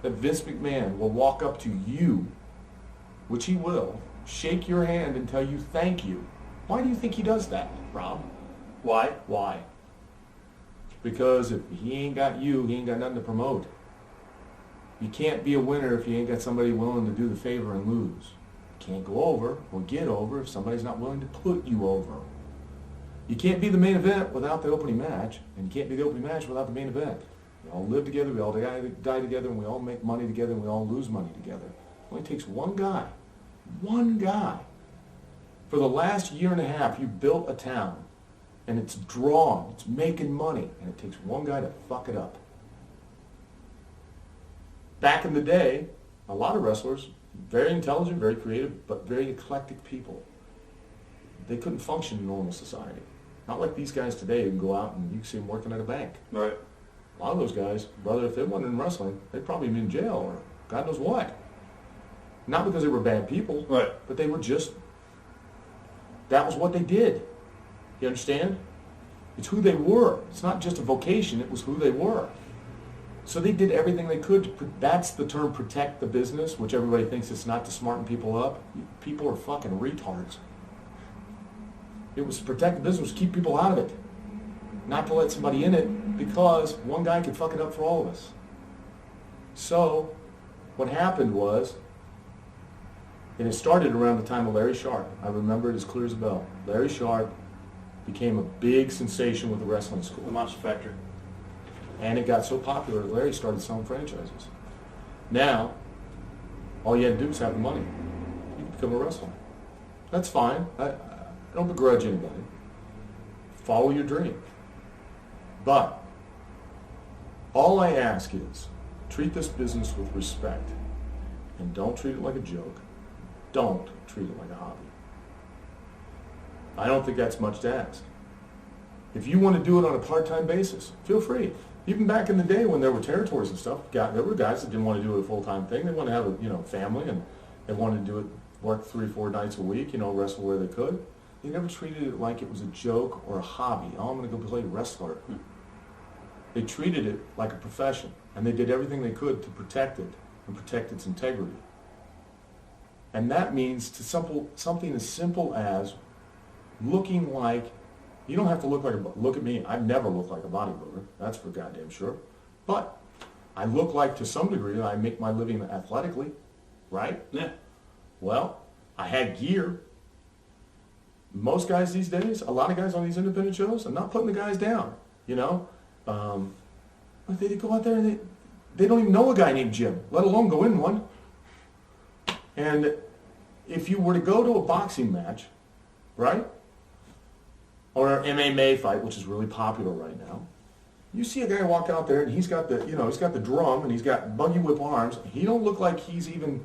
that Vince McMahon will walk up to you, which he will, shake your hand and tell you thank you? Why do you think he does that, Rob? Why? Why? Because if he ain't got you, he ain't got nothing to promote. You can't be a winner if you ain't got somebody willing to do the favor and lose. You can't go over or get over if somebody's not willing to put you over. You can't be the main event without the opening match, and you can't be the opening match without the main event. We all live together, we all die together, and we all make money together, and we all lose money together. It only takes one guy. For the last year and a half, you built a town, and it's drawn, it's making money, and it takes one guy to fuck it up. Back in the day, a lot of wrestlers, very intelligent, very creative, but very eclectic people. They couldn't function in normal society. Not like these guys today who can go out and you can see them working at a bank. Right. A lot of those guys, brother, if they weren't in wrestling, they'd probably be in jail or God knows what. Not because they were bad people, right, but they were just, that was what they did. You understand? It's who they were. It's not just a vocation, it was who they were. So they did everything they could. That's the term protect the business, which everybody thinks it's not to smarten people up. People are fucking retards. It was to protect the business, keep people out of it. Not to let somebody in it because one guy could fuck it up for all of us. So what happened was, and it started around the time of Larry Sharpe. I remember it as clear as a bell. Larry Sharpe became a big sensation with the wrestling school. The Monster Factory. And it got so popular that Larry started selling franchises. Now, all you had to do was have the money. You could become a wrestler. That's fine. I don't begrudge anybody. Follow your dream. But all I ask is treat this business with respect and don't treat it like a joke. Don't treat it like a hobby. I don't think that's much to ask. If you want to do it on a part-time basis, feel free. Even back in the day when there were territories and stuff, there were guys that didn't want to do it a full-time thing. They wanted to have a family, and they wanted to do it, work 3-4 nights a week, wrestle where they could. They never treated it like it was a joke or a hobby. Oh, I'm going to go play wrestler. They treated it like a profession, and they did everything they could to protect it and protect its integrity. And that means to something as simple as looking like, you don't have to look like look at me, I've never looked like a bodybuilder, that's for goddamn sure. But I look like, to some degree, I make my living athletically, right? Yeah. Well, I had gear. Most guys these days, a lot of guys on these independent shows, I'm not putting the guys down, but they go out there and they don't even know a guy named Jim, let alone go in one. And if you were to go to a boxing match, right? Or an MMA fight, which is really popular right now, you see a guy walk out there and he's got the drum and he's got buggy whip arms. He don't look like he's even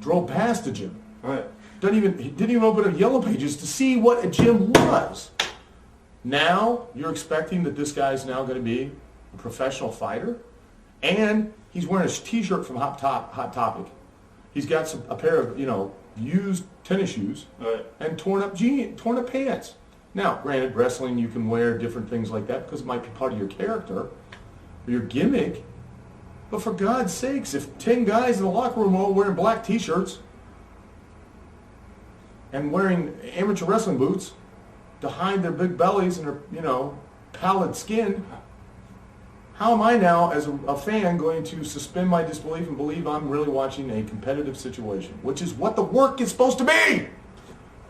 drove past a gym. Right. He didn't even open up Yellow Pages to see what a gym was. Now you're expecting that this guy's now going to be a professional fighter, and he's wearing a T-shirt from Hot Topic. He's got a pair of used tennis shoes, right, and torn up pants. Now, granted, wrestling you can wear different things like that because it might be part of your character or your gimmick. But for God's sakes, if 10 guys in the locker room are all wearing black T-shirts and wearing amateur wrestling boots to hide their big bellies and their, pallid skin, how am I now, as a fan, going to suspend my disbelief and believe I'm really watching a competitive situation, which is what the work is supposed to be?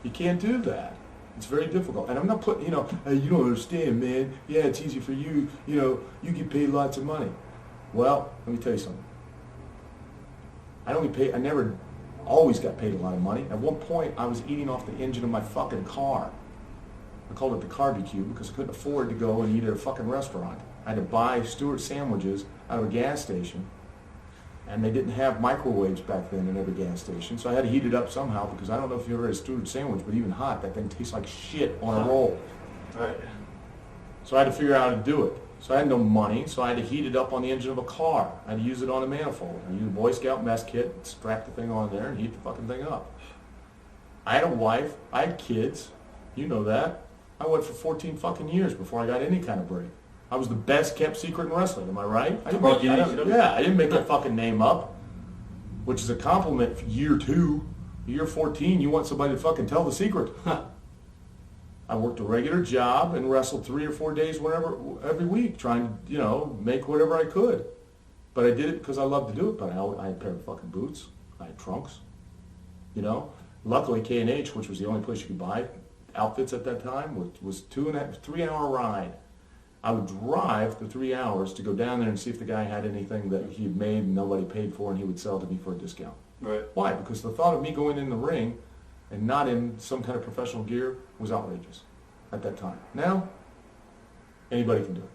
You can't do that. It's very difficult. And I'm not putting, hey, you don't understand, man. Yeah, it's easy for you. You get paid lots of money. Well, let me tell you something. I never always got paid a lot of money. At one point, I was eating off the engine of my fucking car. I called it the barbecue because I couldn't afford to go and eat at a fucking restaurant. I had to buy Stewart sandwiches out of a gas station, and they didn't have microwaves back then in every gas station, so I had to heat it up somehow because I don't know if you ever had a Stewart sandwich, but even hot, that thing tastes like shit on a roll. Right. So I had to figure out how to do it. So I had no money, so I had to heat it up on the engine of a car. I had to use it on a manifold. I used a Boy Scout mess kit, strap the thing on there, and heat the fucking thing up. I had a wife. I had kids. You know that. I went for 14 fucking years before I got any kind of break. I was the best kept secret in wrestling. Am I right? I Broke you in ECW? yeah, I didn't make that fucking name up, which is a compliment for year 2. Year 14, you want somebody to fucking tell the secret. I worked a regular job and wrestled 3 or 4 days every week, trying to, make whatever I could. But I did it because I loved to do it. But I had a pair of fucking boots. I had trunks. Luckily K&H, which was the only place you could buy outfits at that time, was 3-hour ride. I would drive the 3 hours to go down there and see if the guy had anything that he had made and nobody paid for, and he would sell to me for a discount. Right. Why? Because the thought of me going in the ring and not in some kind of professional gear was outrageous at that time. Now, anybody can do it.